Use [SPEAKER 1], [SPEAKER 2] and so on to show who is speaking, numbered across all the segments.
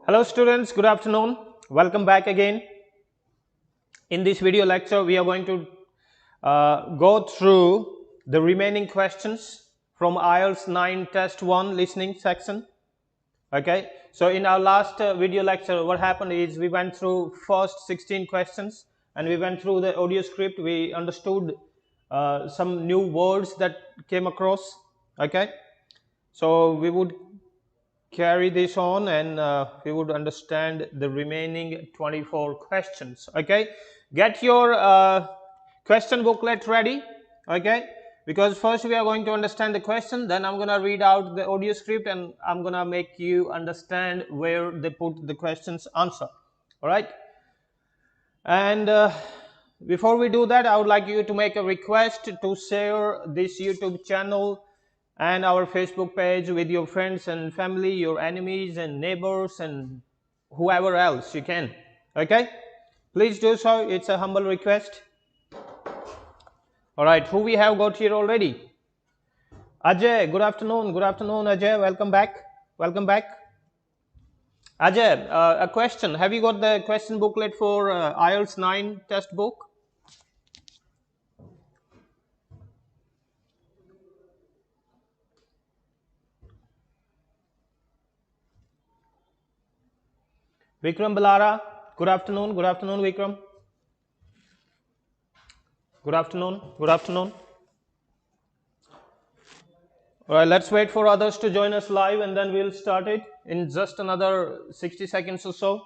[SPEAKER 1] Hello students, good afternoon. Welcome back again. In this video lecture, we are going to go through the remaining questions from IELTS 9 test 1 listening section. Okay, so in our last video lecture, what happened is we went through first 16 questions and we went through the audio script. We understood some new words that came across. Okay, so we would carry this on and we would understand the remaining 24 questions. Okay, get your question booklet ready. Okay, because first we are going to understand the question, then I'm going to read out the audio script and I'm going to make you understand where they put the question's answer. All right, and before we do that, I would like you to make a request to share this YouTube channel and our Facebook page with your friends and family, your enemies and neighbors and whoever else you can. Okay, please do so. It's a humble request. All right, who we have got here already? Ajay, good afternoon. Good afternoon, Ajay. Welcome back. Welcome back. Ajay, a question. Have you got the question booklet for IELTS 9 test book? Vikram Balara, good afternoon. Good afternoon, Vikram. Good afternoon. Good afternoon. All right, let's wait for others to join us live and then we'll start it in just another 60 seconds or so.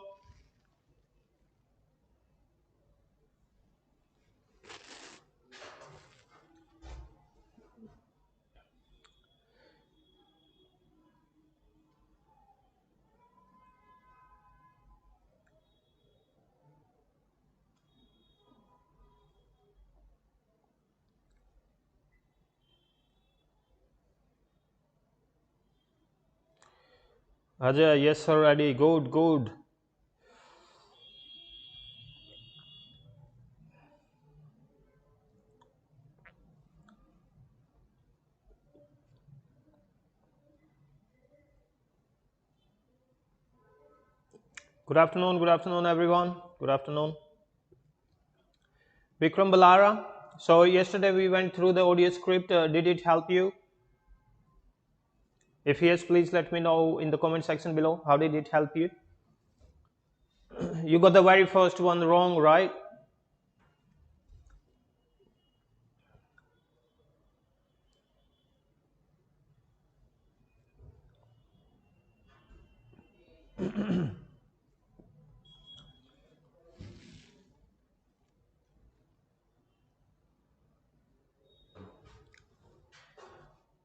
[SPEAKER 1] Ajay, yes sir, ready. Good, good. Good afternoon everyone. Good afternoon. Vikram Balara. So yesterday we went through the audio script. Did it help you? If yes, please let me know in the comment section below. How did it help you? You got the very first one wrong, right?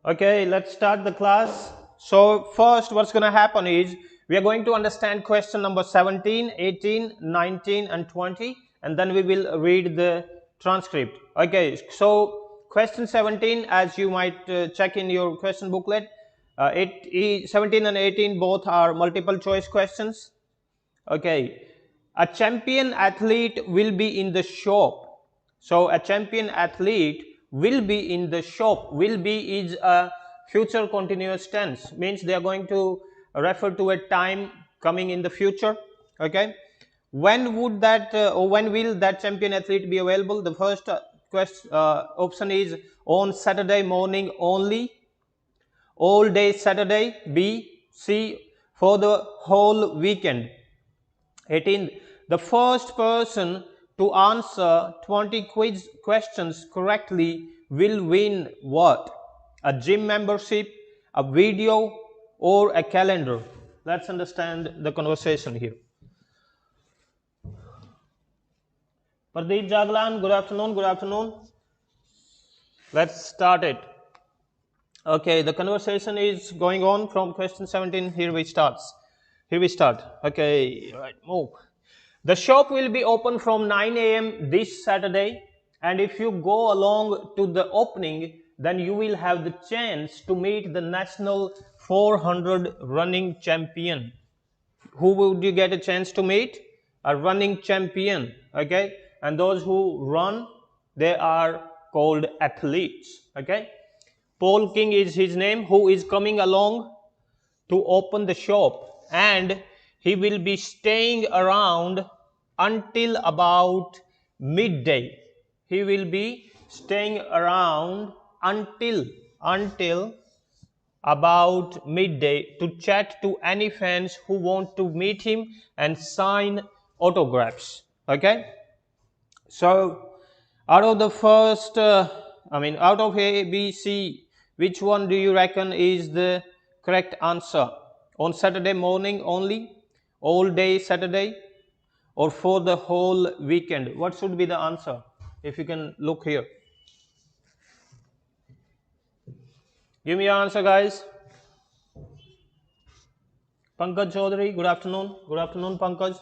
[SPEAKER 1] Okay, let's start the class. So first what's going to happen is we are going to understand question number 17, 18, 19 and 20 and then we will read the transcript. Okay, so question 17, as you might check in your question booklet, 17 and 18 both are multiple choice questions. Okay, a champion athlete will be in the shop. So a champion athlete will be in the shop. Will be is a future continuous tense, means they are going to refer to a time coming in the future. Okay, when would that or when will that champion athlete be available? The first option is on Saturday morning only, all day Saturday. B, C, for the whole weekend. 18. The first person to answer 20 quiz questions correctly will win what? A gym membership, a video, or a calendar? Let's understand the conversation here. Pradeep Jaglan, good afternoon, good afternoon. Let's start it. Okay, the conversation is going on from question 17. Here we start. Okay, right, move. The shop will be open from 9 a.m. this Saturday, and if you go along to the opening, then you will have the chance to meet the national 400 running champion. Who would you get a chance to meet? A running champion. Okay, and those who run, they are called athletes. Okay, Paul King is his name, who is coming along to open the shop, and he will be staying around until about midday. He will be staying around until about midday to chat to any fans who want to meet him and sign autographs. Okay, so out of the first out of A, B, C, which one do you reckon is the correct answer? On Saturday morning only, all day Saturday, or for the whole weekend? What should be the answer? If you can look here, give me your answer, guys. Pankaj Chaudhary, good afternoon. Good afternoon, Pankaj.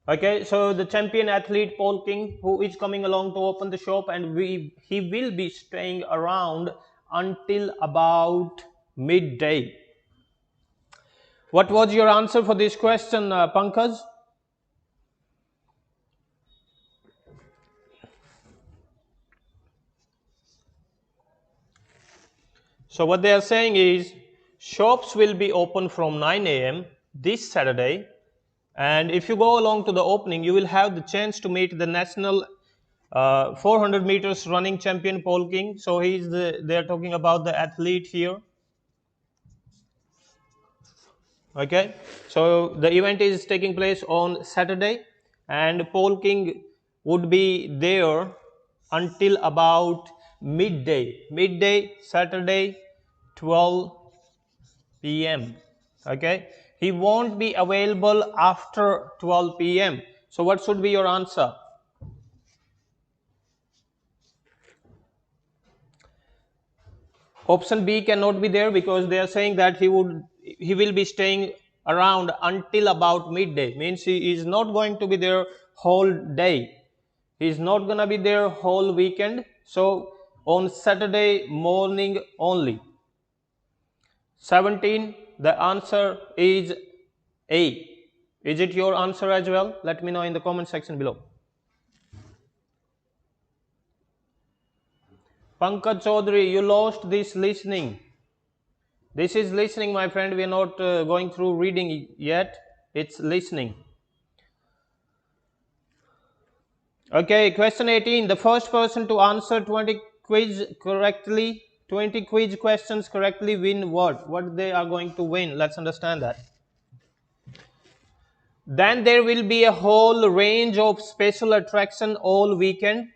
[SPEAKER 1] Okay, so the champion athlete Paul King, who is coming along to open the shop, and he will be staying around until about midday. What was your answer for this question, Pankaj? So what they are saying is, shops will be open from 9 a.m. this Saturday, and if you go along to the opening, you will have the chance to meet the national 400 meters running champion Paul King. So they are talking about the athlete here. Okay, so the event is taking place on Saturday, and Paul King would be there until about midday Saturday, 12 p.m. Okay, he won't be available after 12 p.m. So what should be your answer? Option B cannot be there because they are saying that he will be staying around until about midday. Means he is not going to be there whole day. He is not going to be there whole weekend. So on Saturday morning only. 17, the answer is A. Is it your answer as well? Let me know in the comment section below. Pankaj Chaudhary, you lost this listening. This is listening, my friend. We are not going through reading yet. It's listening. Okay, question 18. The first person to answer 20 quiz questions correctly win what? What they are going to win? Let's understand that. Then there will be a whole range of special attraction all weekend.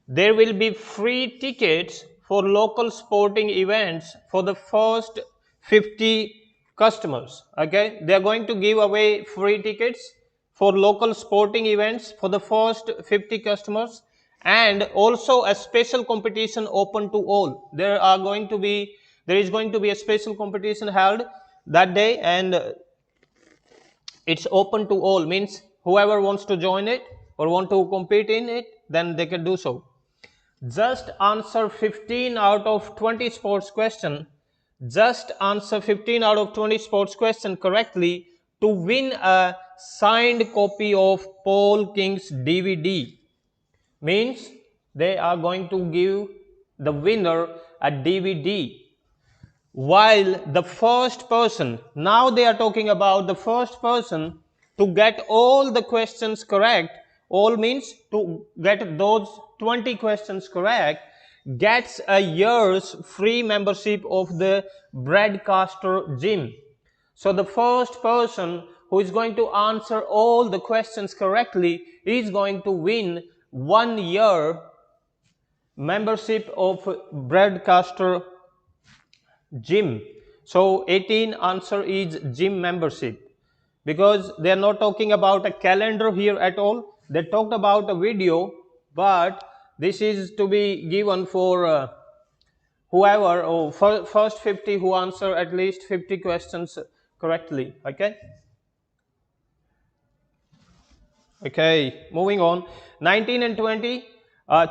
[SPEAKER 1] There will be free tickets for local sporting events for the first 50 customers. Okay, they are going to give away free tickets for local sporting events for the first 50 customers, and also a special competition open to all. There is going to be a special competition held that day, and it's open to all. Means whoever wants to join it or want to compete in it, then they can do so. Just answer 15 out of 20 sports question. Just answer 15 out of 20 sports question correctly to win a signed copy of Paul King's DVD. Means they are going to give the winner a DVD. While the first person, now they are talking about the first person to get all the questions correct, all means to get those 20 questions correct, gets a year's free membership of the broadcaster gym. So the first person who is going to answer all the questions correctly is going to win 1 year membership of broadcaster gym. So 18 answer is gym membership, because they are not talking about a calendar here at all. They talked about a video, but this is to be given for whoever, or first 50 who answer at least 50 questions correctly. Okay, moving on. 19 and 20.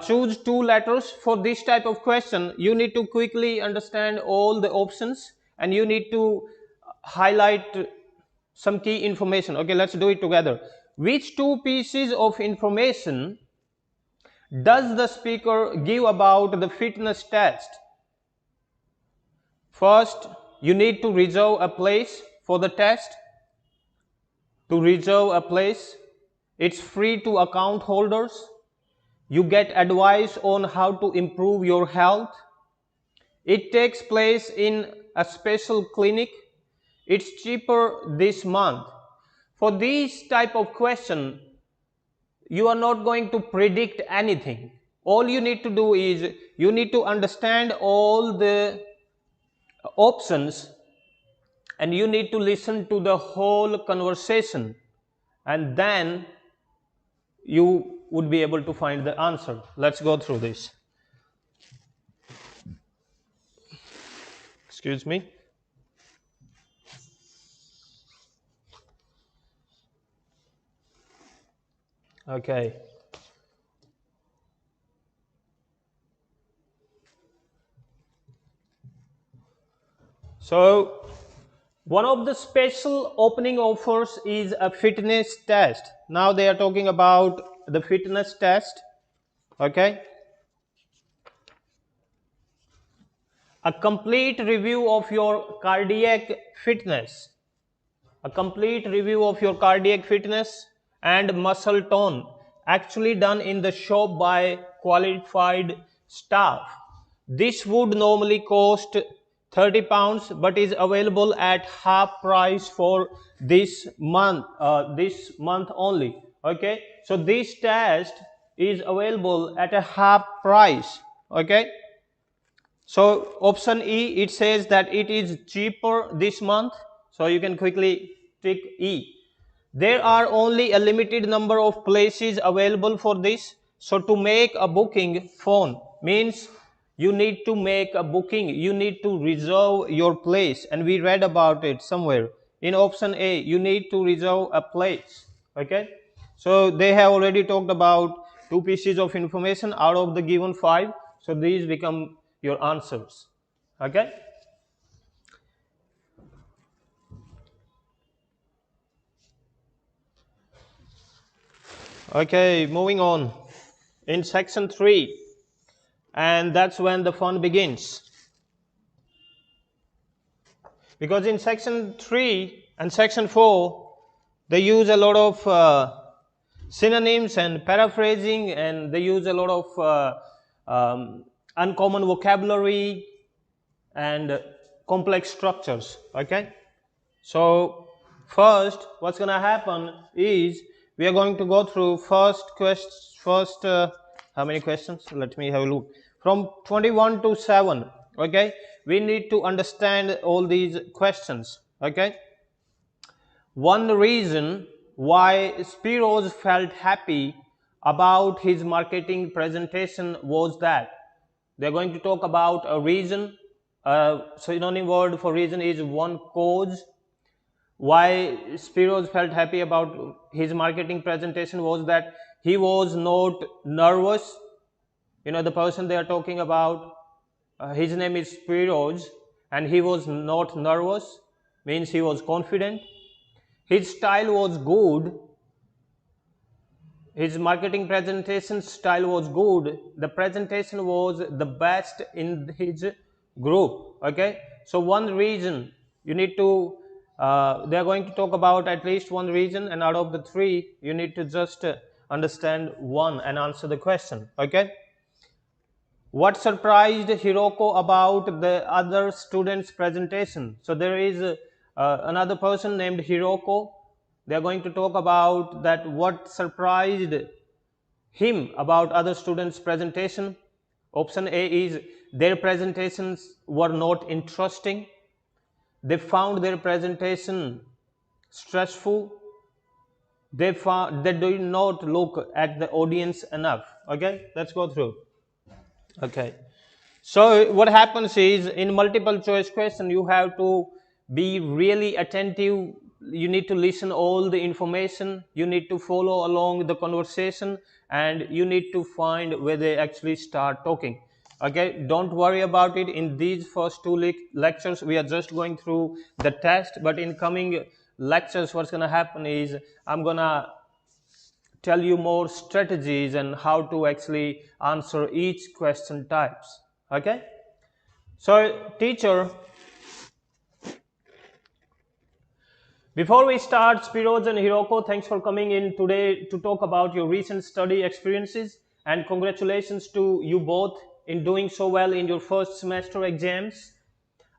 [SPEAKER 1] Choose two letters. For this type of question, you need to quickly understand all the options, and you need to highlight some key information. Okay, let's do it together. Which two pieces of information does the speaker give about the fitness test? First, you need to reserve a place for the test to reserve a place. It's free to account holders. You get advice on how to improve your health. It takes place in a special clinic. It's cheaper this month. For these type of question, you are not going to predict anything. All you need to do is you need to understand all the options and you need to listen to the whole conversation, and then you would be able to find the answer. Let's go through this. Excuse me. Okay. So one of the special opening offers is a fitness test. Now they are talking about the fitness test. Okay. A complete review of your cardiac fitness. A complete review of your cardiac fitness and muscle tone, actually done in the shop by qualified staff. This would normally cost £30, but is available at half price for this month only. Okay, so this test is available at a half price. Okay, so option E, it says that it is cheaper this month, so you can quickly tick E. There are only a limited number of places available for this. So to make a booking, phone means you need to make a booking, you need to reserve your place, and we read about it somewhere. In option A, you need to reserve a place. Okay, so they have already talked about 2 pieces of information out of the given 5. So these become your answers. Okay. Okay, moving on. In section 3, and that's when the fun begins. Because in section 3 and section 4, they use a lot of synonyms and paraphrasing, and they use a lot of uncommon vocabulary and complex structures. Okay, so first what's going to happen is we are going to go through how many questions? Let me have a look. From 21 to 7. Okay, we need to understand all these questions. Okay, one reason why Spiros felt happy about his marketing presentation was that they're going to talk about a reason. Synonym word for reason is one cause. Why Spiros felt happy about his marketing presentation was that he was not nervous. You know, the person they are talking about, his name is Spiros, and he was not nervous, means he was confident. His style was good. His marketing presentation style was good. The presentation was the best in his group. Okay, so one reason you need to they are going to talk about at least one reason, and out of the 3 you need to just understand one and answer the question. Okay, what surprised Hiroko about the other students' presentation? So there is another person named Hiroko. They are going to talk about that what surprised him about other students' presentation. Option A is their presentations were not interesting. They found their presentation stressful. They did not look at the audience enough. Okay, let's go through. Okay, so what happens is in multiple choice question you have to be really attentive. You need to listen all the information, you need to follow along the conversation, and you need to find where they actually start talking. Okay, don't worry about it. In these first 2 lectures we are just going through the test, but in coming lectures what's going to happen is I'm going to tell you more strategies and how to actually answer each question types. Okay, so teacher Before we start, Spiros and Hiroko, thanks for coming in today to talk about your recent study experiences, and congratulations to you both in doing so well in your first semester exams.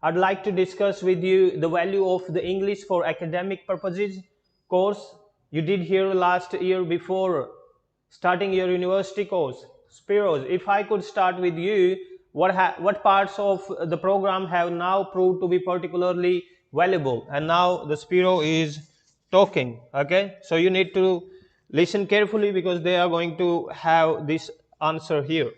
[SPEAKER 1] I'd like to discuss with you the value of the English for academic purposes course you did here last year before starting your university course. Spiros, if I could start with you, what parts of the program have now proved to be particularly valuable? And now the Spiro is talking, okay? So you need to listen carefully because they are going to have this answer here.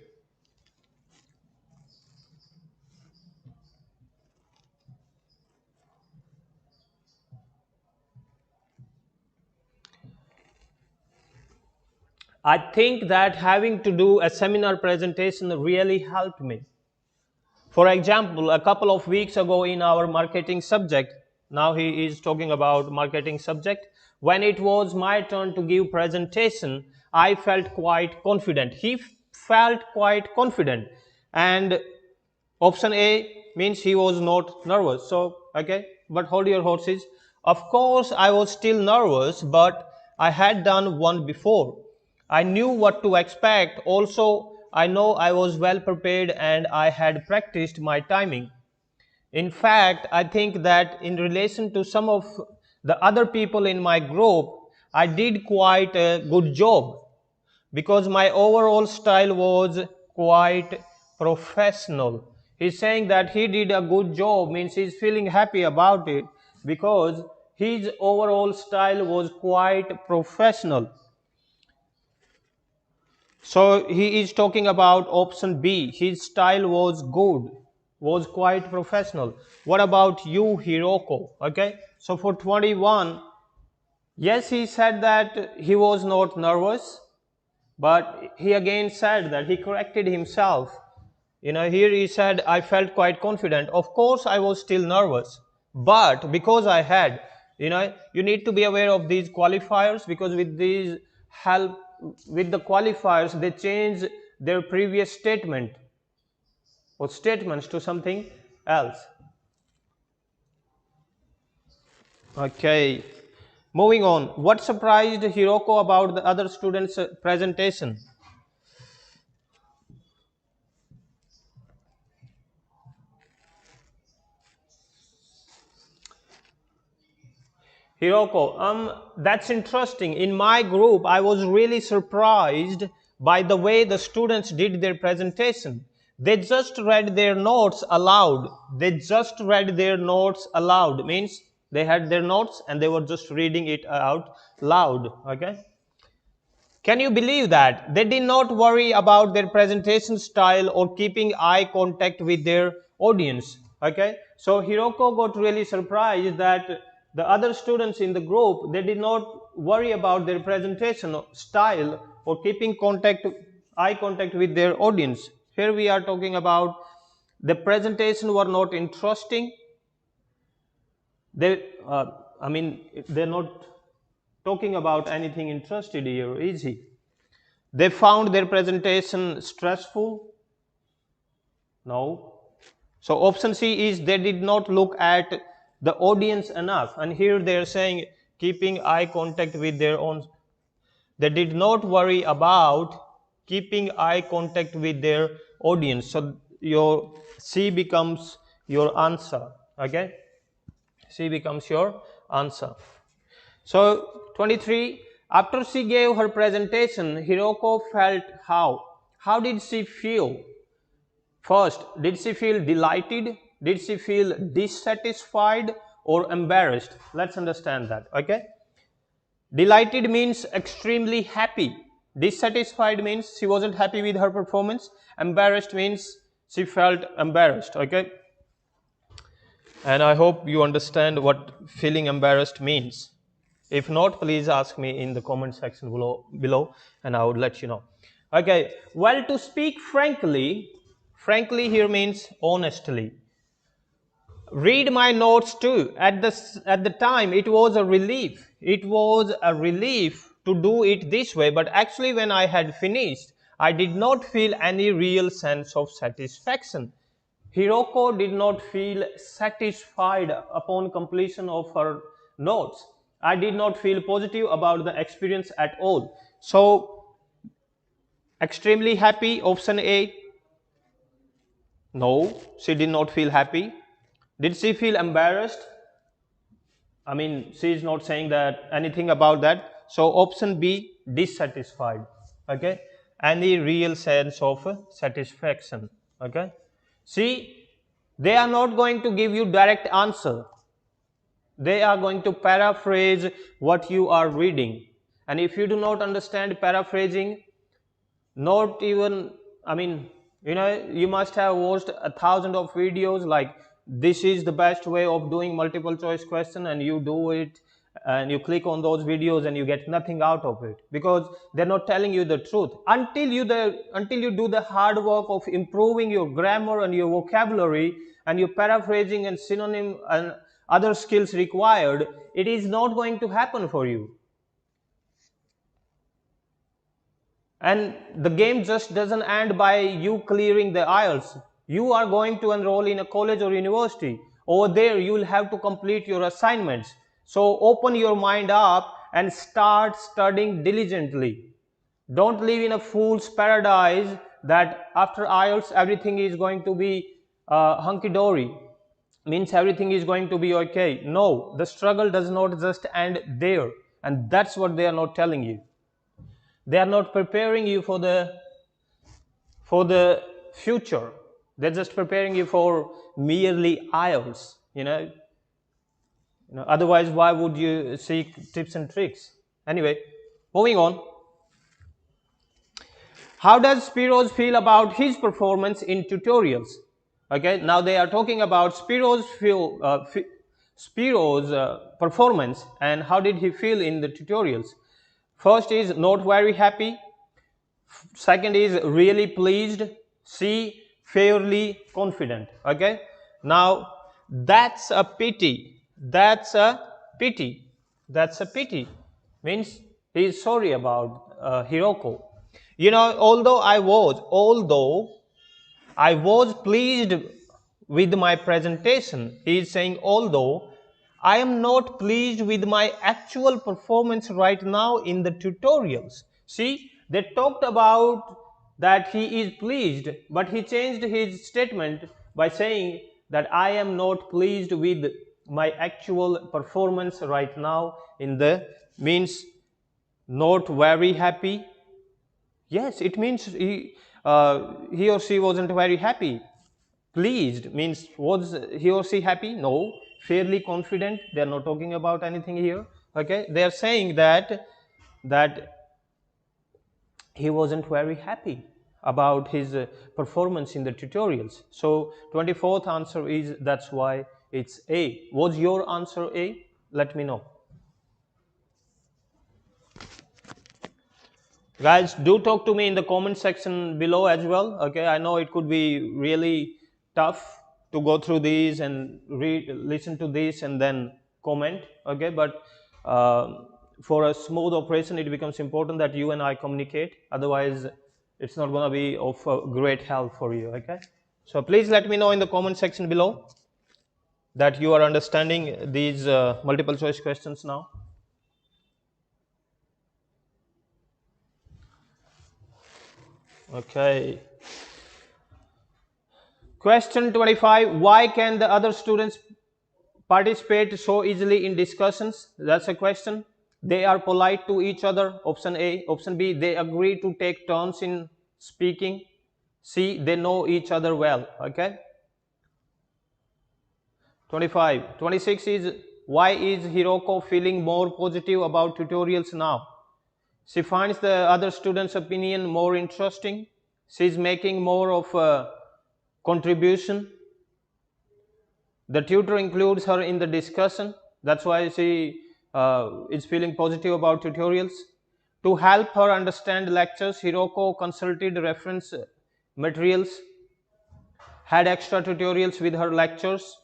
[SPEAKER 1] I think that having to do a seminar presentation really helped me. For example, a couple of weeks ago in our marketing subject, now he is talking about marketing subject, when it was my turn to give presentation, I felt quite confident. He felt quite confident. And option A means he was not nervous. So, okay, but hold your horses. Of course, I was still nervous, but I had done one before. I knew what to expect. Also, I know I was well prepared and I had practiced my timing. In fact, I think that in relation to some of the other people in my group, I did quite a good job because my overall style was quite professional. He's saying that he did a good job, means he's feeling happy about it because his overall style was quite professional. So he is talking about option B. His style was good, was quite professional. What about you, Hiroko? Okay, so for 21, yes, he said that he was not nervous, but he again said that he corrected himself. Here he said, I felt quite confident. Of course, I was still nervous, but because I had, you need to be aware of these qualifiers because with these help, with the qualifiers, they change their previous statement or statements to something else. Okay, moving on. What surprised Hiroko about the other students' presentation? Hiroko, that's interesting. In my group, I was really surprised by the way the students did their presentation. They just read their notes aloud. They just read their notes aloud. Means they had their notes and they were just reading it out loud. Okay. Can you believe that? They did not worry about their presentation style or keeping eye contact with their audience. Okay, so Hiroko got really surprised that the other students in the group, they did not worry about their presentation style or keeping eye contact with their audience. Here we are talking about the presentation were not interesting. They, they're not talking about anything interested here, is he? They found their presentation stressful? No. So option C is they did not look at the audience enough. And here they are saying keeping eye contact with their own. They did not worry about keeping eye contact with their audience. So your C becomes your answer. Okay? C becomes your answer. So 23, after she gave her presentation, Hiroko felt how? How did she feel? First, did she feel delighted? Did she feel dissatisfied or embarrassed? Let's understand that, okay? Delighted means extremely happy. Dissatisfied means she wasn't happy with her performance. Embarrassed means she felt embarrassed, okay? And I hope you understand what feeling embarrassed means. If not, please ask me in the comment section below and I would let you know. Okay, well, to speak frankly here means honestly. Read my notes too. At the time, it was a relief. It was a relief to do it this way, but actually when I had finished, I did not feel any real sense of satisfaction. Hiroko did not feel satisfied upon completion of her notes. I did not feel positive about the experience at all. So, extremely happy, option A. No, she did not feel happy. Did she feel embarrassed? I mean, she is not saying that anything about that. So option B, dissatisfied. Okay, any real sense of satisfaction. Okay, see, they are not going to give you direct answer. They are going to paraphrase what you are reading, and if you do not understand paraphrasing, not even, I mean, you must have watched 1,000 of videos like this is the best way of doing multiple choice question, and you do it and you click on those videos and you get nothing out of it, because they're not telling you the truth. Until you do the hard work of improving your grammar and your vocabulary and your paraphrasing and synonym and other skills required, it is not going to happen for you. And the game just doesn't end by you clearing the IELTS. You are going to enroll in a college or university. Over there, you will have to complete your assignments. So open your mind up and start studying diligently. Don't live in a fool's paradise that after IELTS everything is going to be hunky-dory. Means everything is going to be okay. No, the struggle does not just end there. And that's what they are not telling you. They are not preparing you for the future. They're just preparing you for merely IELTS. Otherwise, why would you seek tips and tricks? Anyway, moving on. How does Spiros feel about his performance in tutorials? Okay, now they are talking about Spiro's performance and how did he feel in the tutorials. First is not very happy. Second is really pleased. C, fairly confident. Okay, now that's a pity. That's a pity. That's a pity. Means he is sorry about Hiroko. Although I was pleased with my presentation, he is saying, although I am not pleased with my actual performance right now in the tutorials. See, they talked about that he is pleased, but he changed his statement by saying that I am not pleased with my actual performance right now in the, means not very happy. Yes, it means he or she wasn't very happy. Pleased means, was he or she happy? No. Fairly confident, they are not talking about anything here. Okay, they are saying that he wasn't very happy about his performance in the tutorials. So 24th answer is, that's why it's A. Was your answer A? Let me know. Guys, do talk to me in the comment section below as well. Okay, I know it could be really tough to go through these and listen to this and then comment. Okay, but for a smooth operation, it becomes important that you and I communicate. Otherwise, it's not going to be of great help for you. Okay, so please let me know in the comment section below that you are understanding these multiple choice questions now. Okay. Question 25. Why can the other students participate so easily in discussions? That's a question. They are polite to each other. Option A. Option B. They agree to take turns in speaking. C. They know each other well. Okay. 25. 26 is, why is Hiroko feeling more positive about tutorials now? She finds the other students' opinion more interesting. She's making more of a contribution. The tutor includes her in the discussion. That's why she is feeling positive about tutorials. To help her understand lectures, Hiroko consulted reference materials, had extra tutorials with her lectures,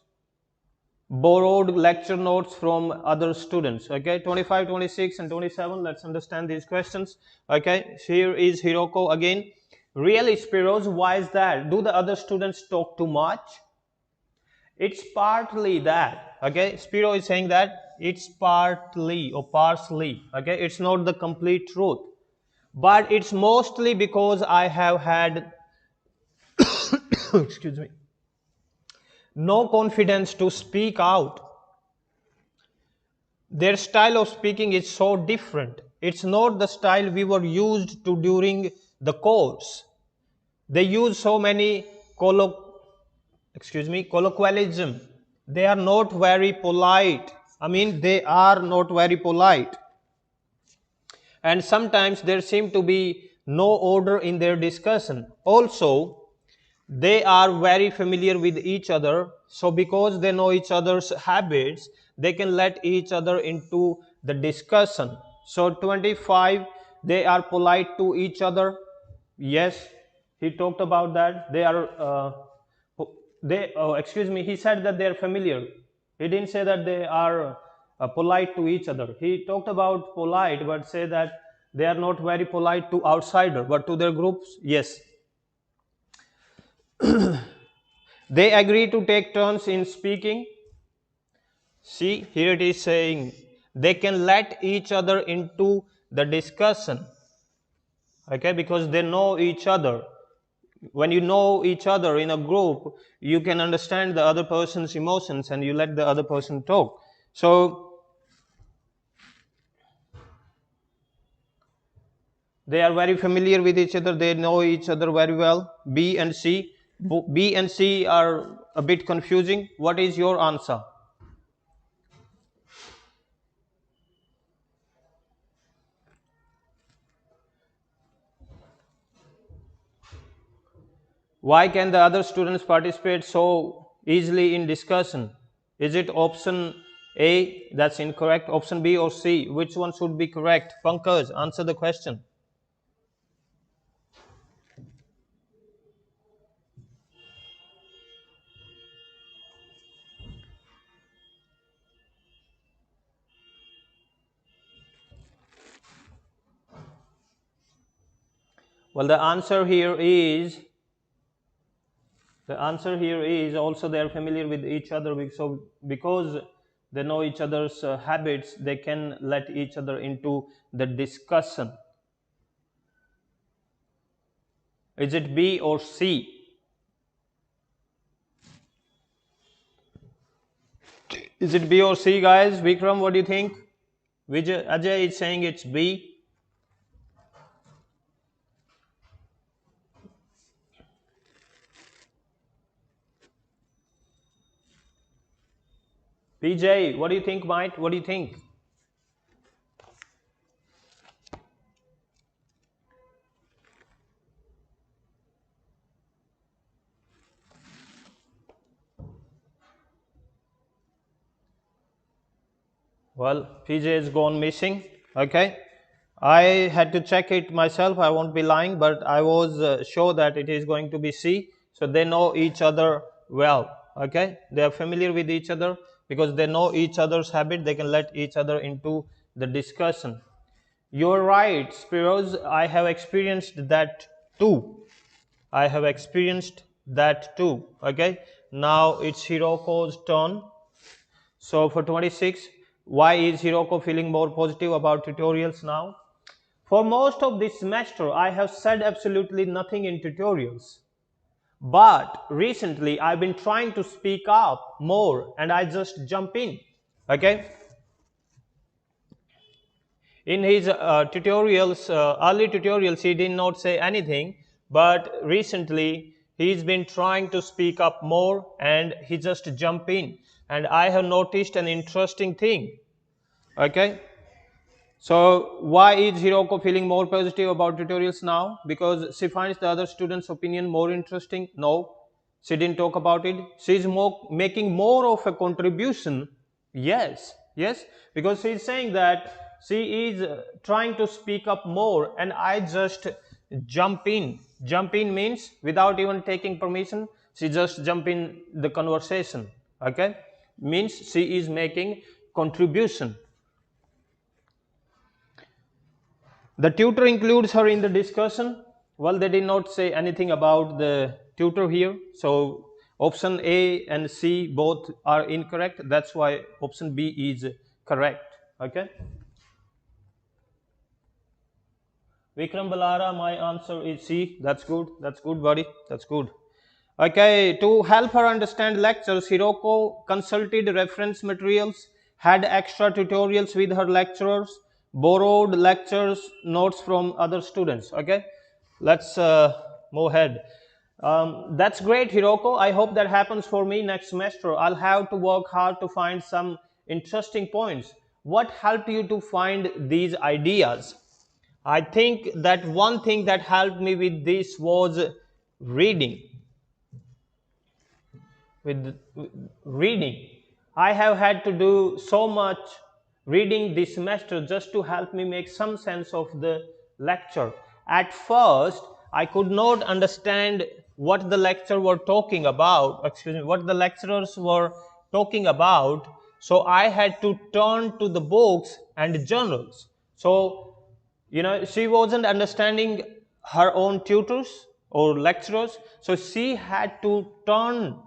[SPEAKER 1] borrowed lecture notes from other students. Okay, 25, 26 and 27, let's understand these questions. Okay, here is Hiroko again. Really, Spiros, why is that? Do the other students talk too much? It's partly that. Okay, Spiro is saying that it's partly or partially, okay, it's not the complete truth, but it's mostly because I have had excuse me, no confidence to speak out. Their style of speaking is so different. It's not the style we were used to during the course. They use so many colloquialism. They are not very polite. They are not very polite. And sometimes there seem to be no order in their discussion. Also, they are very familiar with each other, so because they know each other's habits, they can let each other into the discussion. So 25, they are polite to each other. Yes, he talked about that. They are he said that they are familiar. He didn't say that they are polite to each other. He talked about polite, but say that they are not very polite to outsider, but to their groups, yes. They agree to take turns in speaking. See, here it is saying they can let each other into the discussion, okay, because they know each other. When you know each other in a group, you can understand the other person's emotions and you let the other person talk. So they are very familiar with each other, they know each other very well. B and C. B and C are a bit confusing. What is your answer? Why can the other students participate so easily in discussion? Is it option A, that's incorrect, option B or C? Which one should be correct? Pankaj, answer the question. Well, the answer here is also they are familiar with each other. So because they know each other's habits, they can let each other into the discussion. Is it B or C? Is it B or C, guys? Vikram, what do you think? Vijay, Ajay is saying it's B. PJ, what do you think, mate? What do you think? Well, PJ is gone missing. Okay. I had to check it myself. I won't be lying, but I was sure that it is going to be C. So they know each other well. Okay. They are familiar with each other because they know each other's habit. They can let each other into the discussion. You're right, Spiros. I have experienced that too. I have experienced that too. Okay. Now it's Hiroko's turn. So for 26, why is Hiroko feeling more positive about tutorials now? For most of this semester, I have said absolutely nothing in tutorials. But recently, I've been trying to speak up more and I just jump in. Okay? In his early tutorials, he did not say anything. But recently, he's been trying to speak up more and he just jump in. And I have noticed an interesting thing. Okay? So why is Hiroko feeling more positive about tutorials now? Because she finds the other students' opinion more interesting? No, she didn't talk about it. She's making more of a contribution. Yes, yes, because she's saying that she is trying to speak up more and I just jump in. Jump in means without even taking permission, she just jump in the conversation. Okay, means she is making contribution. The tutor includes her in the discussion. Well, they did not say anything about the tutor here. So option A and C both are incorrect. That's why option B is Correct. Okay. Vikram Balara, my answer is C. That's good. That's good, buddy. That's good. Okay, to help her understand lectures, Hiroko consulted reference materials, had extra tutorials with her lecturers, borrowed lectures, notes from other students. Okay, let's move ahead. That's great, Hiroko. I hope that happens for me next semester. I'll have to work hard to find some interesting points. What helped you to find these ideas? I think that one thing that helped me with this was reading. With reading, I have had to do so much reading this semester just to help me make some sense of the lecture. At first I could not understand what the lecture were talking about, what the lecturers were talking about, so I had to turn to the books and journals. So she wasn't understanding her own tutors or lecturers, so she had to turn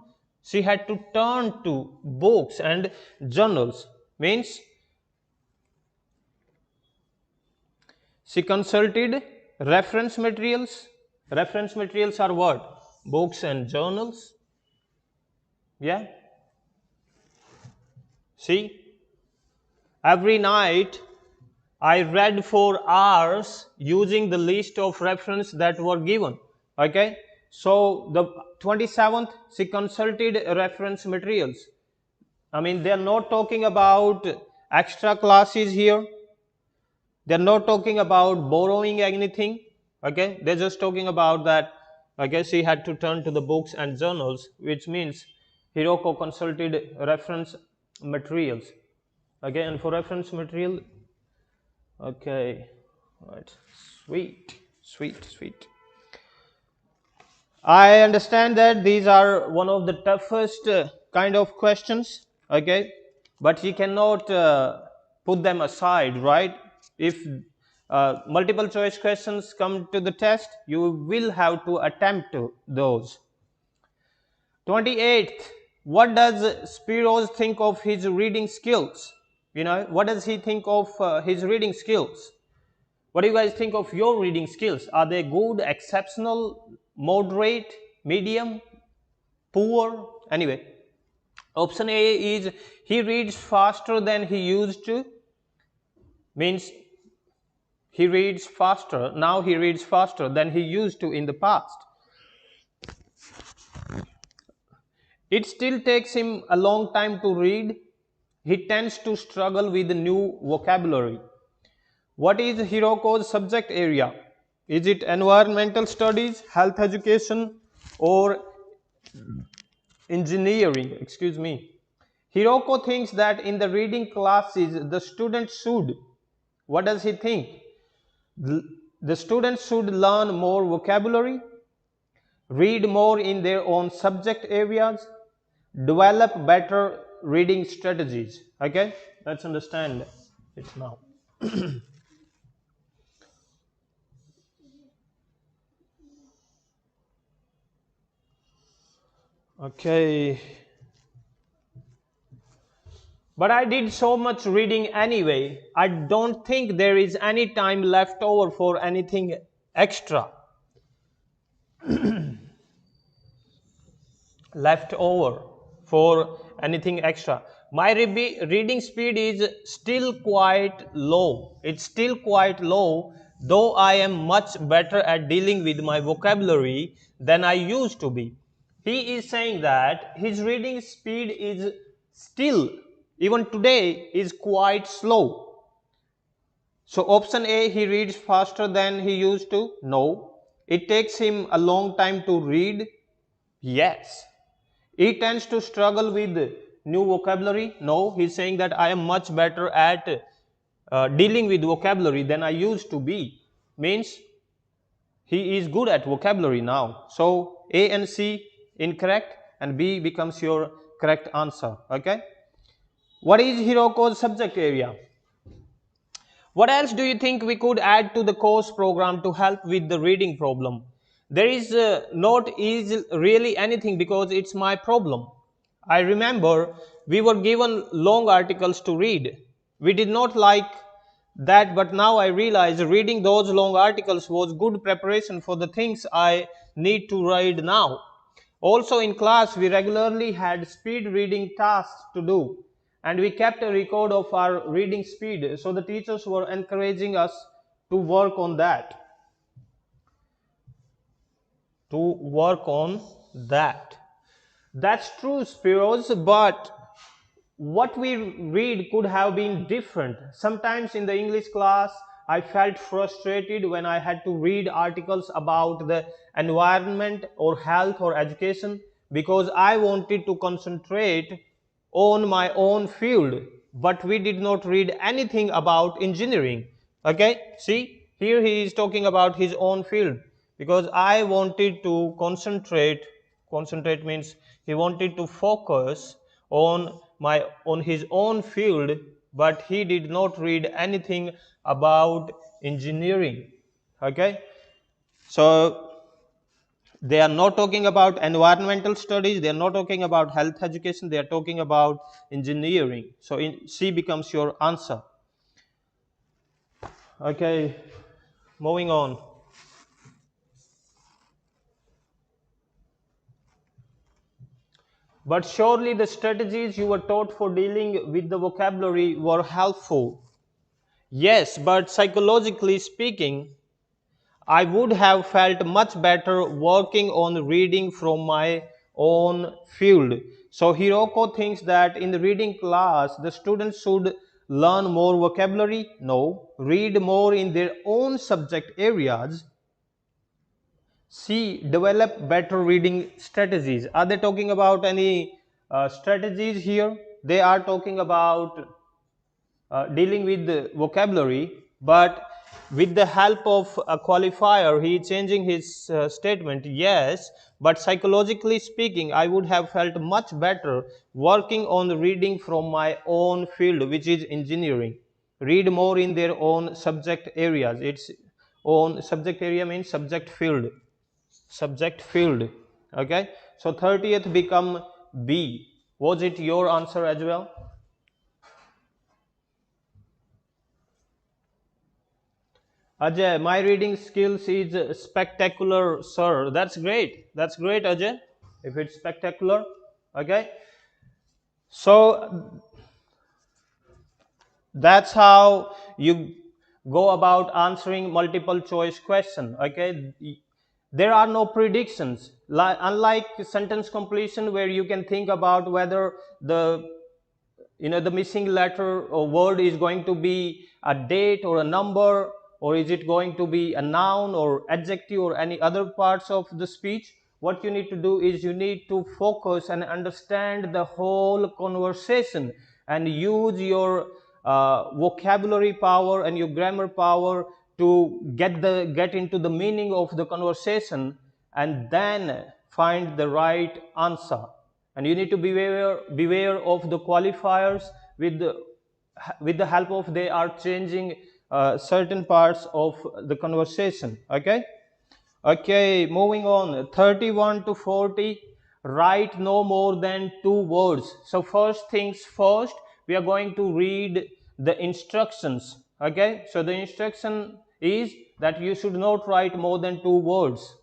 [SPEAKER 1] to books and journals. Means she consulted reference materials. Reference materials are what? Books and journals. Yeah. See, every night I read for hours using the list of reference that were given. Okay. So the 27th, she consulted reference materials. I mean, they are not talking about extra classes here. They are not talking about borrowing anything. Okay. They're just talking about that. Okay. She had to turn to the books and journals, which means Hiroko consulted reference materials. Okay. And for reference material, okay, right, sweet. I understand that these are one of the toughest kind of questions, okay, but you cannot put them aside, right? If multiple choice questions come to the test, you will have to attempt those. 28th, what does Spiros think of his reading skills? What does he think of his reading skills? What do you guys think of your reading skills? Are they good, exceptional, moderate, medium, poor? Anyway, option A is he reads faster than he used to. Means he reads faster. Now he reads faster than he used to in the past. It still takes him a long time to read. He tends to struggle with new vocabulary. What is Hiroko's subject area? Is it environmental studies, health education, or engineering? Excuse me. Hiroko thinks that in the reading classes, the students should. What does he think? The students should learn more vocabulary, read more in their own subject areas, develop better reading strategies. Okay, let's understand it now. Okay. But I did so much reading anyway. I don't think there is any time left over for anything extra. Left over for anything extra. My reading speed is still quite low. It's still quite low, though I am much better at dealing with my vocabulary than I used to be. He is saying that his reading speed is still, even today, is quite slow. So option A, he reads faster than he used to? No. It takes him a long time to read? Yes. He tends to struggle with new vocabulary? No. He's saying that I am much better at dealing with vocabulary than I used to be. Means he is good at vocabulary now. So A and C incorrect and B becomes your correct answer. Okay. What is Hiroko's subject area? What else do you think we could add to the course program to help with the reading problem? There is not really anything because it's my problem. I remember we were given long articles to read. We did not like that, but now I realize reading those long articles was good preparation for the things I need to read now. Also in class, we regularly had speed reading tasks to do, and we kept a record of our reading speed, so the teachers were encouraging us to work on that. To work on that. That's true, Spiros, but what we read could have been different. Sometimes in the English class, I felt frustrated when I had to read articles about the environment or health or education because I wanted to concentrate on my own field, but we did not read anything about engineering. Okay, see, here he is talking about his own field because I wanted to concentrate means he wanted to focus on his own field, but he did not read anything about engineering. Okay, so they are not talking about environmental studies, they are not talking about health education, they are talking about engineering. So C becomes your answer. Okay, moving on. But surely the strategies you were taught for dealing with the vocabulary were helpful. Yes, but psychologically speaking, I would have felt much better working on reading from my own field. So Hiroko thinks that in the reading class, the students should learn more vocabulary. No, read more in their own subject areas. C, develop better reading strategies. Are they talking about any strategies here? They are talking about dealing with the vocabulary, but with the help of a qualifier, he is changing his statement. Yes, but psychologically speaking, I would have felt much better working on reading from my own field, which is engineering. Read more in their own subject areas. Its own subject area means subject field. Subject field. Okay, so 30th become B. Was it your answer as well? Ajay, my reading skills is spectacular, sir. That's great. That's great, Ajay. If it's spectacular, okay. So that's how you go about answering multiple choice question. Okay, there are no predictions. Unlike sentence completion, where you can think about whether the missing letter or word is going to be a date or a number, or is it going to be a noun or adjective or any other parts of the speech. What you need to do is you need to focus and understand the whole conversation and use your vocabulary power and your grammar power to get into the meaning of the conversation and then find the right answer. And you need to beware of the qualifiers with the help of they are changing certain parts of the conversation. Okay, moving on. 31 to 40, write no more than 2 words. So first things first, we are going to read the instructions. Okay, so the instruction is that you should not write more than 2 words.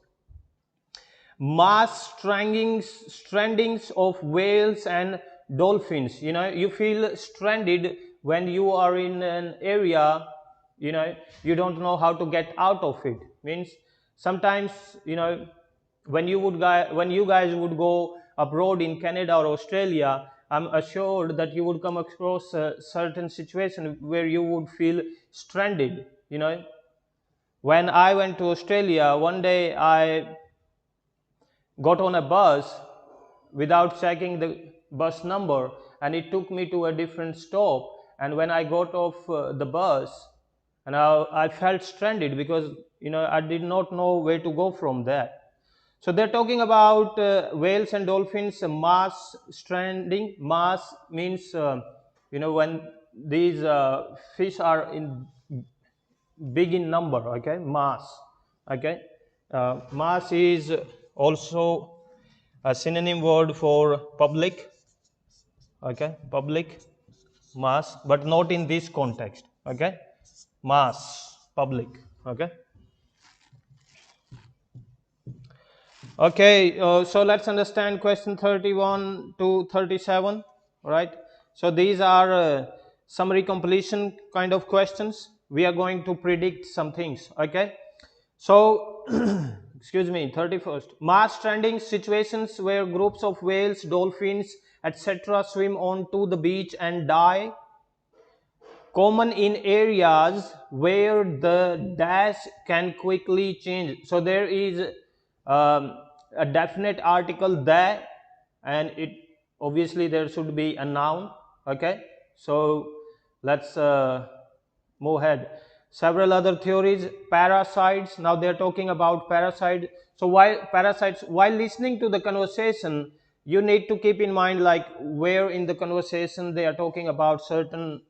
[SPEAKER 1] Mass strandings of whales and dolphins. You feel stranded when you are in an area, you don't know how to get out of it. Means sometimes, when you guys would go abroad in Canada or Australia, I'm assured that you would come across a certain situation where you would feel stranded. When I went to Australia, one day I got on a bus without checking the bus number, and it took me to a different stop. And when I got off the bus, and I felt stranded because I did not know where to go from there. So they're talking about whales and dolphins, mass stranding. Mass means when these fish are in big in number. Okay, mass. Okay, mass is also a synonym word for public. Okay, public. mass, but not in this context. Okay, mass, public. Okay. Okay, so let's understand question 31 to 37, right? So these are summary completion kind of questions. We are going to predict some things, okay? So, excuse me, 31st. Mass trending situations where groups of whales, dolphins, etc. swim onto the beach and die. Common in areas where the dash can quickly change. So there is a definite article there, and it obviously there should be a noun. Okay, so let's move ahead. Several other theories. Parasites. Now they're talking about parasite. So while parasites, while listening to the conversation, you need to keep in mind like where in the conversation they are talking about certain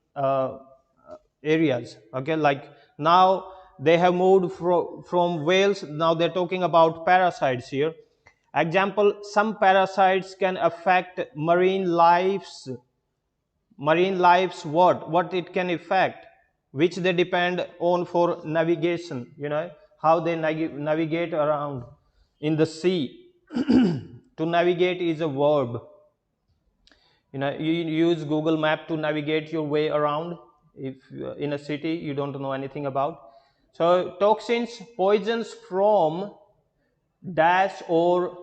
[SPEAKER 1] areas. Okay, like now they have moved from whales. Now they're talking about parasites here. Example: some parasites can affect marine lives. What it can affect, which they depend on for navigation, how they navigate around in the sea. To navigate is a verb. You use Google Map to navigate your way around if in a city you don't know anything about. So toxins, poisons from dash or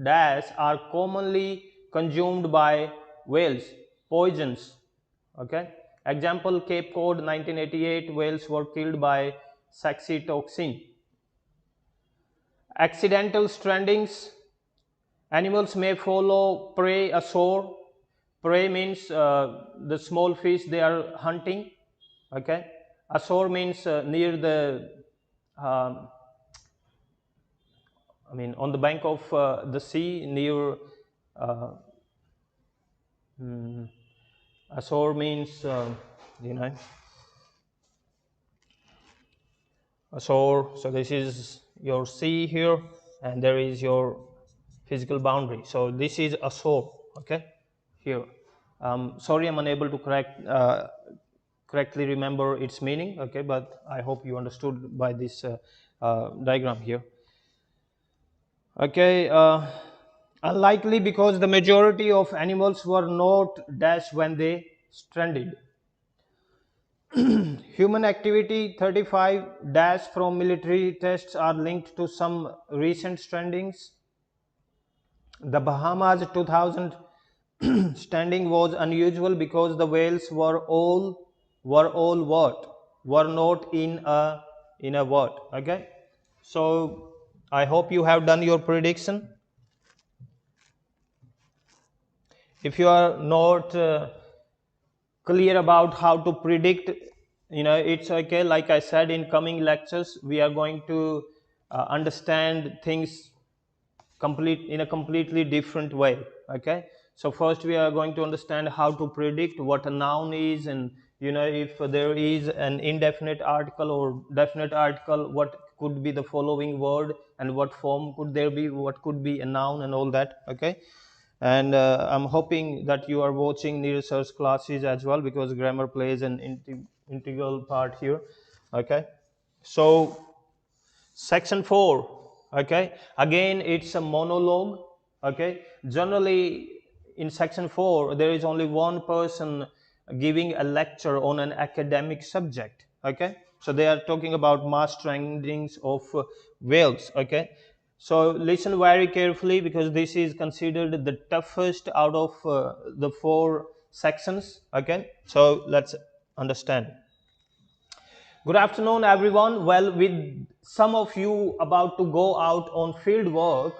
[SPEAKER 1] dash are commonly consumed by whales. Poisons. Okay. Example: Cape Cod, 1988, whales were killed by saxitoxin. Accidental strandings. Animals may follow prey ashore. Prey means the small fish they are hunting. Okay. Ashore means near the, um, on the bank of the sea, near. Uh, mm, Ashore means, you know, ashore. So this is your sea here, and there is your physical boundary. So this is ashore. Okay, here. Sorry, I'm unable to correctly remember its meaning. Okay, but I hope you understood by this diagram here. Okay. Unlikely because the majority of animals were not dash when they stranded. Human activity. 35 dash from military tests are linked to some recent strandings. The Bahamas 2000 standing was unusual because the whales were all what? Were not in a what? Okay. So I hope you have done your prediction. If you are not clear about how to predict, it's okay. Like I said, in coming lectures we are going to understand things in a completely different way. Okay, so first we are going to understand how to predict what a noun is, and if there is an indefinite article or definite article, what could be the following word and what form could there be, what could be a noun, and all that. Okay, and I'm hoping that you are watching Neeraj sir's classes as well, because grammar plays an integral part here. Okay, so section 4. Okay, again it's a monologue. Okay, generally in section 4 there is only one person giving a lecture on an academic subject. Okay, so they are talking about mass strandings of whales. Okay, so listen very carefully, because this is considered the toughest out of the 4 sections. Okay, so let's understand. Good afternoon, everyone. Well, with some of you about to go out on field work,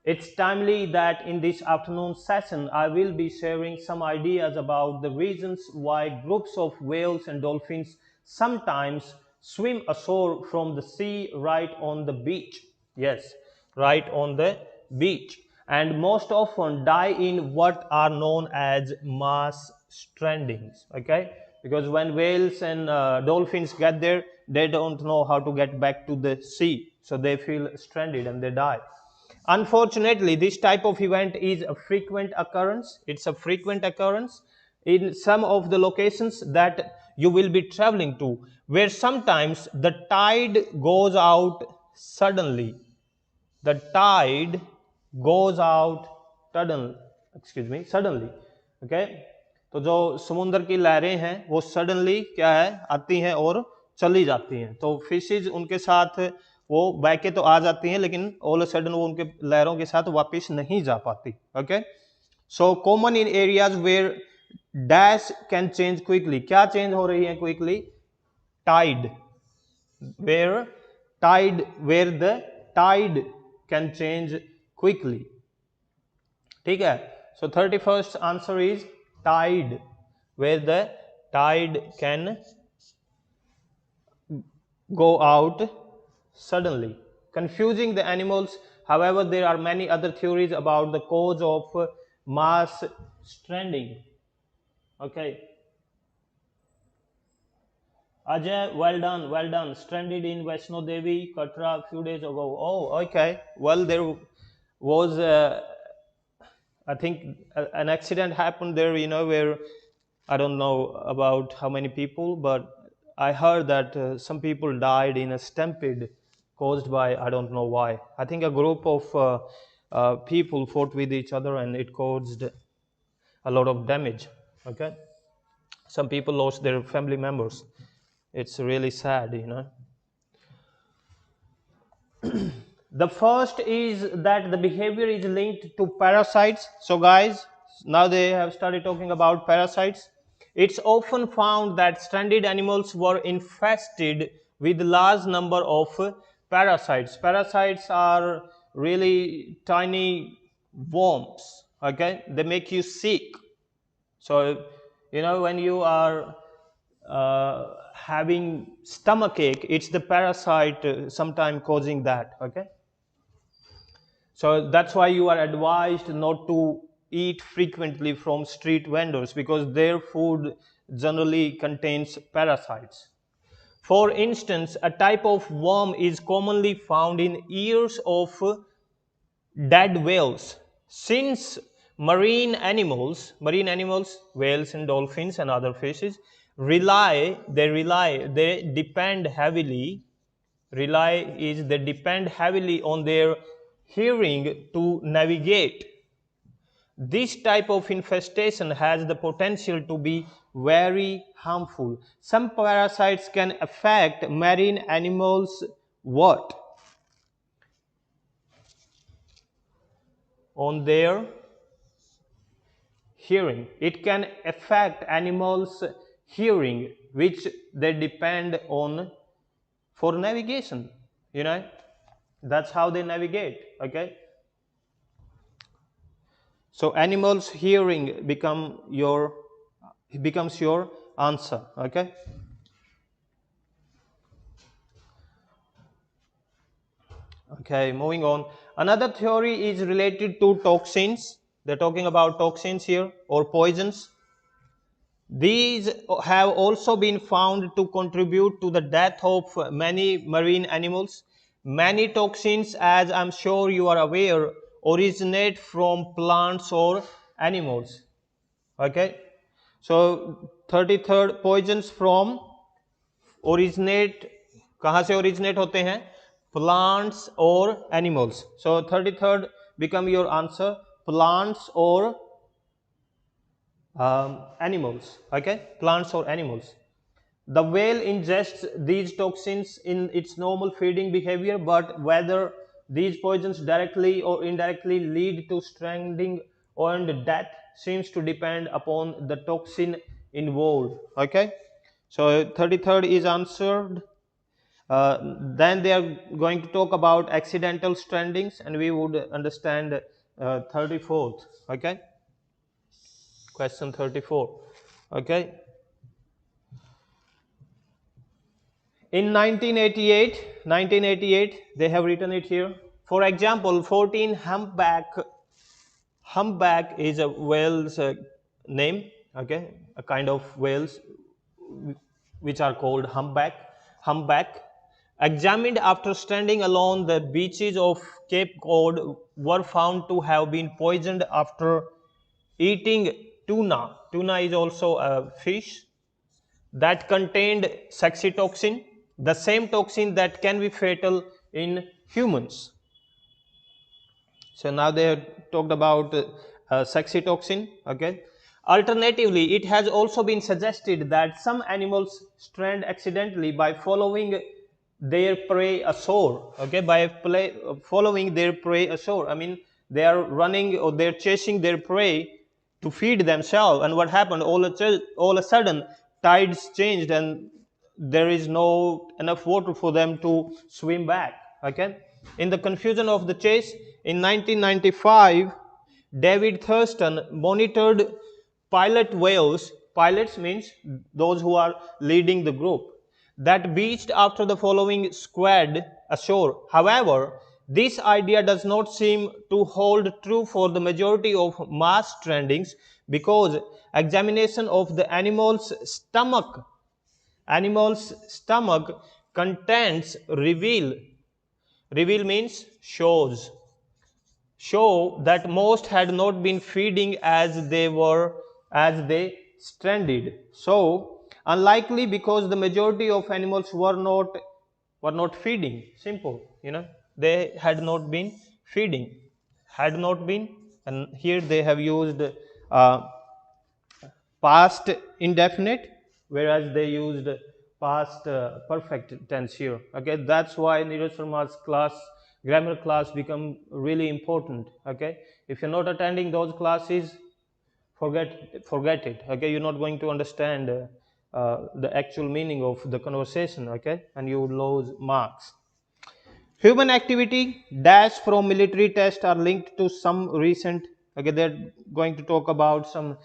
[SPEAKER 1] it's timely that in this afternoon session, I will be sharing some ideas about the reasons why groups of whales and dolphins sometimes swim ashore from the sea right on the beach. Yes, right on the beach. And most often die in what are known as mass strandings. Okay, because when whales and dolphins get there, they don't know how to get back to the sea, so they feel stranded and they die. Unfortunately, this type of event is a frequent occurrence. It's a frequent occurrence, in some of the locations that you will be traveling to, where sometimes the tide goes out suddenly. The tide goes out suddenly. Okay, तो जो समुद्र की लहरें हैं वो suddenly क्या है, आती हैं और चली जाती हैं. तो फिशेज उनके साथ वो बहके तो आ जाती हैं, लेकिन ऑल सडन वो उनके लहरों के साथ वापस नहीं जा पाती. Okay, so common in areas where dash can change quickly. क्या चेंज हो रही है quickly? Tide. where the tide can change quickly. ठीक है, so 31st answer is tide, where the tide can go out suddenly, confusing the animals. However, there are many other theories about the cause of mass stranding. Okay, Ajay, well done. Stranded in Vaishno Devi, Katra, a few days ago. Oh, okay. Well, there was, I think, an accident happened there, where I don't know about how many people, but I heard that some people died in a stampede caused by, I don't know why. I think a group of people fought with each other and it caused a lot of damage. Okay, some people lost their family members. It's really sad, The first is that the behavior is linked to parasites. So guys, now they have started talking about parasites. It's often found that stranded animals were infested with large number of parasites. Parasites are really tiny worms. Okay, they make you sick. So when you are having stomachache, it's the parasite sometime causing that. Okay, so that's why you are advised not to eat frequently from street vendors, because their food generally contains parasites. For instance, a type of worm is commonly found in ears of dead whales. Since marine animals, whales and dolphins and other fishes, they depend heavily on their hearing to navigate. This type of infestation has the potential to be very harmful. Some parasites can affect marine animals on their hearing. It can affect animals' hearing, which they depend on for navigation. That's how they navigate. Okay, so animals' hearing becomes your answer. Okay, moving on. Another theory is related to toxins. They're talking about toxins here, or poisons. These have also been found to contribute to the death of many marine animals. Many toxins, as I'm sure you are aware, originate from plants or animals. Okay, so 33rd, poisons from कहाँ से originate होते हैं? Plants or animals. So 33rd become your answer, plants or animals. Okay, plants or animals. The whale ingests these toxins in its normal feeding behavior, but whether these poisons directly or indirectly lead to stranding and death seems to depend upon the toxin involved. Okay, so 33rd is answered. Then they are going to talk about accidental strandings, and we would understand 34th. Okay, question 34. Okay, in 1988 they have written it here. For example, 14 humpback is a whale's name. Okay, a kind of whales which are called humpback, examined after stranding along the beaches of Cape Cod, were found to have been poisoned after eating Tuna is also a fish that contained saxitoxin, the same toxin that can be fatal in humans. So now they have talked about saxitoxin. Okay. Alternatively, it has also been suggested that some animals strand accidentally by following their prey ashore. Okay, following their prey ashore. I mean, they are running or they're chasing their prey to feed themselves. And what happened? All a sudden, tides changed and there is no enough water for them to swim back. Okay. In the confusion of the chase, in 1995, David Thurston monitored pilot whales. Pilots means those who are leading the group, that beached after the following squad ashore. However, this idea does not seem to hold true for the majority of mass strandings, because examination of the animal's stomach contents reveal means show that most had not been feeding as they stranded. So unlikely, because the majority of animals were not feeding. Simple, they had not been feeding, and here they have used past indefinite, whereas they used past perfect tense here. Okay, that's why Neeraj Sharma's grammar class become really important. Okay, if you're not attending those classes, forget it. Okay, you're not going to understand the actual meaning of the conversation. Okay, and you would lose marks. Human activity dash from military test are linked to some recent. Okay, they're going to talk about some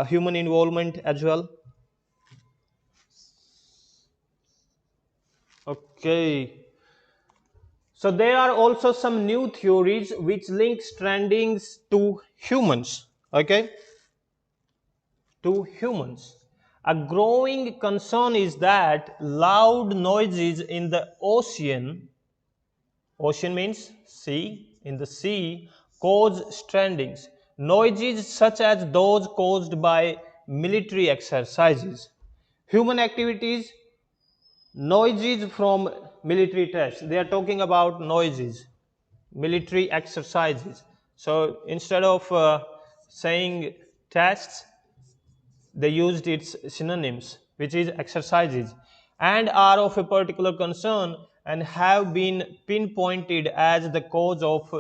[SPEAKER 1] human involvement as well. Okay. So there are also some new theories which link strandings to humans. Okay. To humans. A growing concern is that loud noises in the ocean means sea, in the sea, cause strandings. Noises such as those caused by military exercises. Human activities, noises from military tests. They are talking about noises, military exercises. So instead of saying tests, they used its synonyms, which is exercises, and are of a particular concern and have been pinpointed as the cause of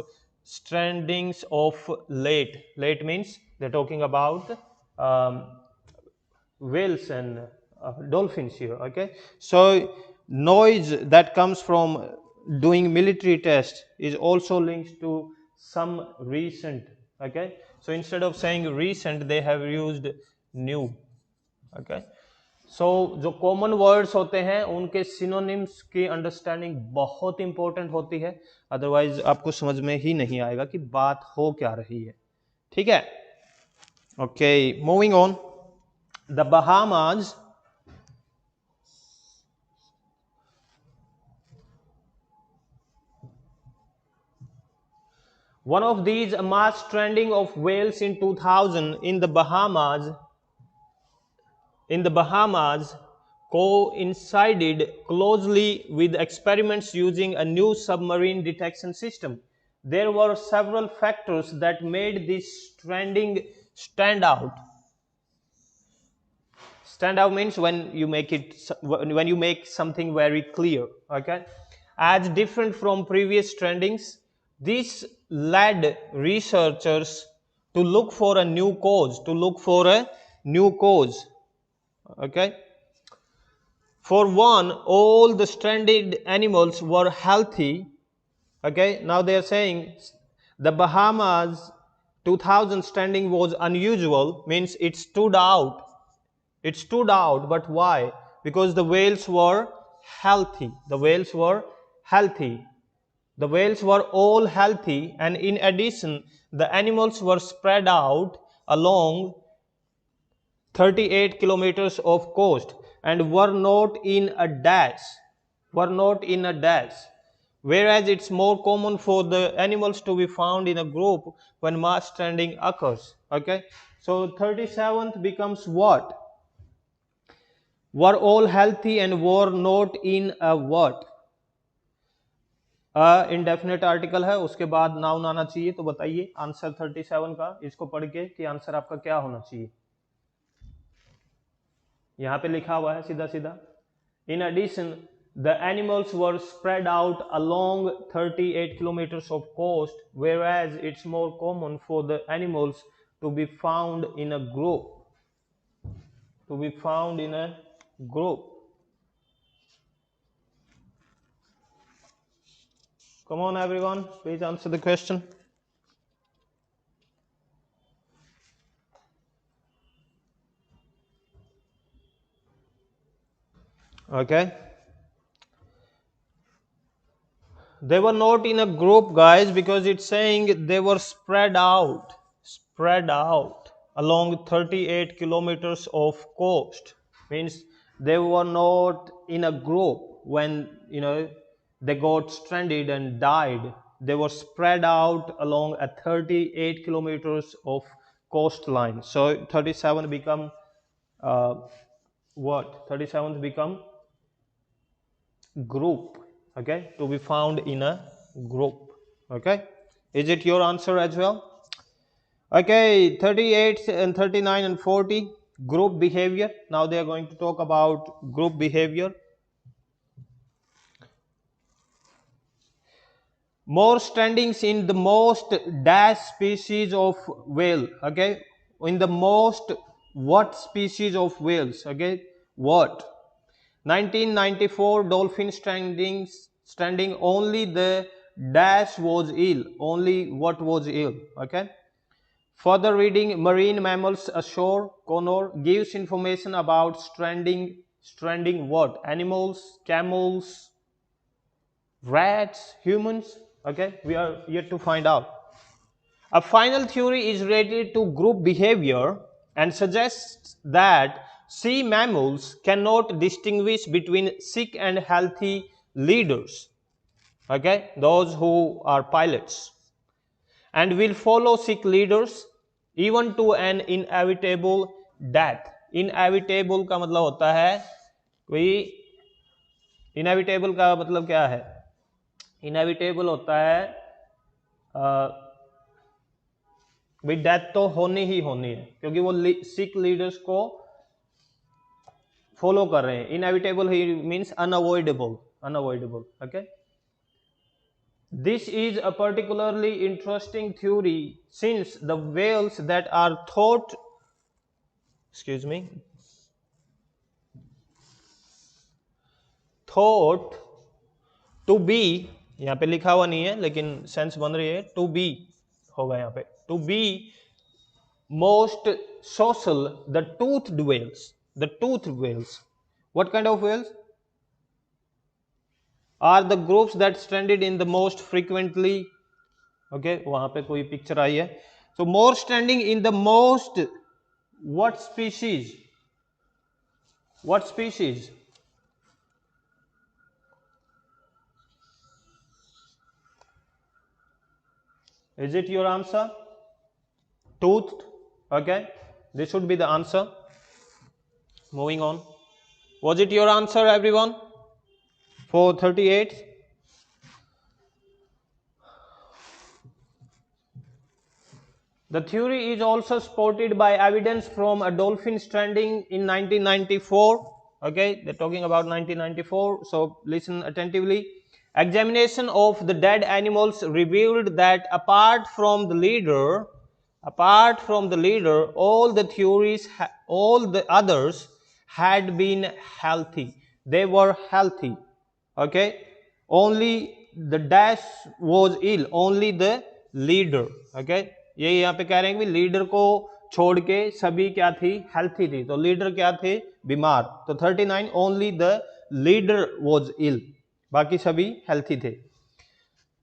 [SPEAKER 1] strandings of late means they're talking about whales and dolphins here. Okay, so noise that comes from doing military tests is also linked to some recent. Okay, so instead of saying recent, they have used new. Okay, सो जो common words होते हैं उनके synonyms की understanding बहुत important होती है, otherwise आपको समझ में ही नहीं आएगा कि बात हो क्या रही है. ठीक है. Okay, moving on. The Bahamas. One of these, a mass stranding of whales in 2000 in the Bahamas coincided closely with experiments using a new submarine detection system. There were several factors that made this stranding stand out. Stand out means when you make something very clear. Okay, as different from previous strandings. This led researchers to look for a new cause. Okay. For one, all the stranded animals were healthy. Okay. Now they are saying the Bahamas 2000 stranding was unusual, means it stood out. But why? Because the whales were healthy. The whales were all healthy, and in addition, the animals were spread out along 38 kilometers of coast and were not in a dash. Whereas it's more common for the animals to be found in a group when mass stranding occurs. Okay, So 37th becomes what? Were all healthy and were not in a what? Indefinite article है, उसके बाद noun आना चाहिए। तो बताइए answer 37 का, इसको पढ़ के कि आंसर आपका क्या होना चाहिए। यहां पे लिखा हुआ है सीधा सीधा, in addition the animals were spread out along 38 kilometres of coast, whereas it's more common for the animals to be found in a group. To be found in a group. Come on everyone, please answer the question. Okay. They were not in a group, guys, because it's saying they were spread out along 38 kilometers of coast. Means they were not in a group when, you know, they got stranded and died. They were spread out along a 38 kilometers of coastline. So 37 become what? 37th become group. Okay, to be found in a group. Okay, is it your answer as well? Okay, 38 and 39 and 40, group behavior. Now they are going to talk about group behavior. More standings in the most dash species of whale. Okay, in the most what species of whales? Okay, what? 1994 dolphin standing only the dash was ill, only what was ill. Okay, further reading, marine mammals ashore, Connor gives information about stranding what? Animals, camels, rats, humans. Okay, we are yet to find out. A final theory is related to group behavior and suggests that sea mammals cannot distinguish between sick and healthy leaders, okay, those who are pilots, and will follow sick leaders even to an inevitable death. Inevitable का मतलब होता है कोई, inevitable का मतलब क्या है? Inevitable होता है भाई डेथ तो होनी ही होनी है, क्योंकि वो सिक लीडर्स को फॉलो कर रहे हैं. Inevitable he means unavoidable, unavoidable. Okay, this is a particularly interesting theory since the whales that are thought, excuse me, thought to be, यहाँ पे लिखा हुआ नहीं है लेकिन सेंस बन रही है, टू बी होगा यहाँ पे, to be most social, the toothed whales. The toothed whales. What kind of whales? Are the groups that stranded in the most frequently. Okay, वहां पे कोई पिक्चर आई है. So more stranding in the most what species? What species? Is it your answer? Toothed. Okay, this should be the answer. Moving on. Was it your answer, everyone? For 38. The theory is also supported by evidence from a dolphin stranding in 1994. Okay, they're talking about 1994. So listen attentively. Examination of the dead animals revealed that apart from the leader, all the others had been healthy. They were healthy. Okay, only the dash was ill, only the leader. Okay, ये यहाँ पे कह रहे हैं कि leader को छोड़ के सभी क्या थी? हेल्थी थी. तो लीडर क्या थे? बीमार. तो 39 only the leader was ill, बाकी सभी हेल्थी थे.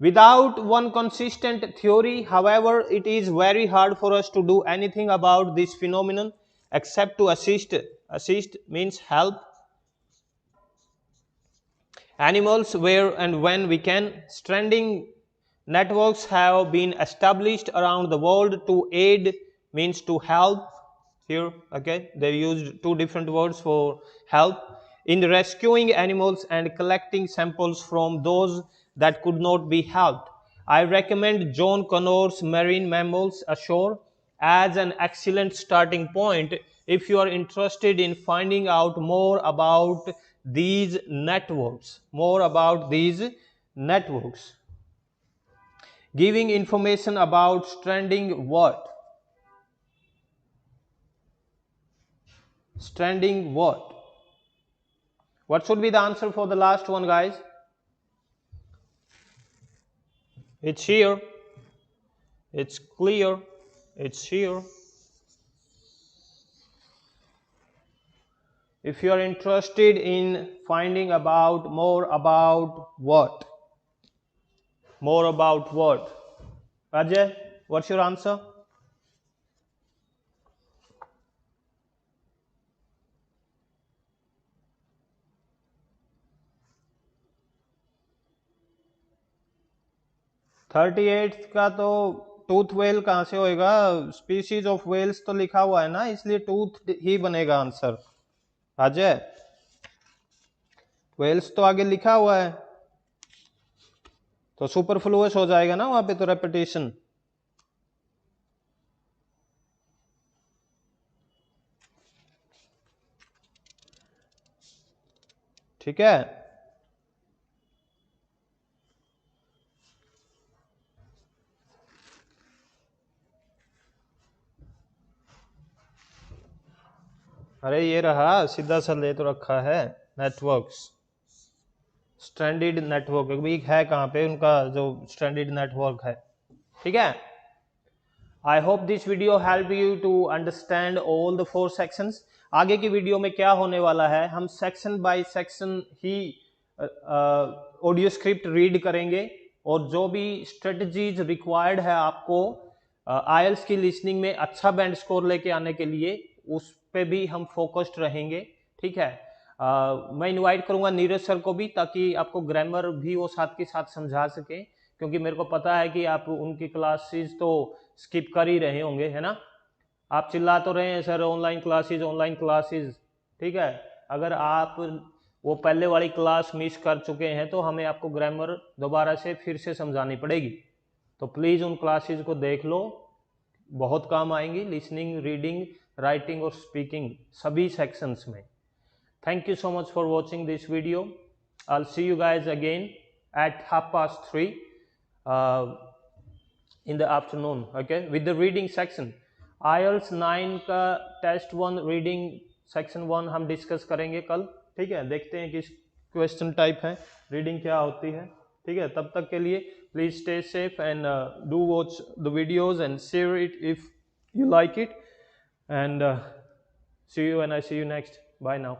[SPEAKER 1] Without one consistent theory, however, it is very hard for us to do anything about this phenomenon except to assist. Assist means help animals where and when we can. Stranding networks have been established around the world to aid means to help here. Okay, they used two different words for help in rescuing animals and collecting samples from those that could not be helped. I recommend John Connor's Marine Mammals Ashore as an excellent starting point if you are interested in finding out more about these networks. Giving information about stranding what? Stranding what? What should be the answer for the last one, guys? It's here. It's clear. It's here. If you are interested in finding out more about what? More about what? Ajay, what's your answer? Thirty eight का तो tooth well कहाँ से होएगा? Species of Wales तो लिखा हुआ है ना, इसलिए टूथ ही बनेगा आंसर। अजय, वेल्स तो आगे लिखा हुआ है तो सुपरफ्लुअस हो जाएगा ना वहां पे, तो रेपिटेशन। ठीक है, अरे ये रहा, सीधा सा ले तो रखा है, नेटवर्क्स, स्ट्रैंडेड नेटवर्क भी है कहाँ पे उनका जो स्ट्रैंडेड नेटवर्क है। ठीक है, I hope this video help you to understand all the 4 sections. आगे की वीडियो में क्या होने वाला है, हम सेक्शन बाय सेक्शन ही ऑडियो स्क्रिप्ट रीड करेंगे और जो भी स्ट्रेटजीज रिक्वायर्ड है आपको आईएलटीएस की लिसनिंग में अच्छा बैंड स्कोर लेके आने के लिए, उस पे भी हम फोकस्ड रहेंगे। ठीक है, मैं इनवाइट करूंगा नीरज सर को भी, ताकि आपको ग्रामर भी वो साथ के साथ समझा सके, क्योंकि मेरे को पता है कि आप उनकी क्लासेस तो स्किप कर ही रहे होंगे, है ना। आप चिल्ला तो रहे हैं सर ऑनलाइन क्लासेस। ठीक है, अगर आप वो पहले वाली क्लास मिस कर चुके हैं तो हमें आपको ग्रामर दोबारा से फिर से समझानी पड़ेगी, तो प्लीज़ उन क्लासेस को देख लो, बहुत काम आएंगी लिसनिंग, रीडिंग, राइटिंग और स्पीकिंग सभी सेक्शंस में। Thank you so much for watching this video. I'll see you guys again at 3:30 in the afternoon, okay, with the reading section. IELTS 9 का टेस्ट 1 रीडिंग सेक्शन 1 हम discuss करेंगे कल। ठीक है, देखते हैं किस क्वेश्चन टाइप है, रीडिंग क्या होती है। ठीक है, तब तक के लिए please stay safe and do watch the videos and share it if you like it, and see you when I see you next. Bye now.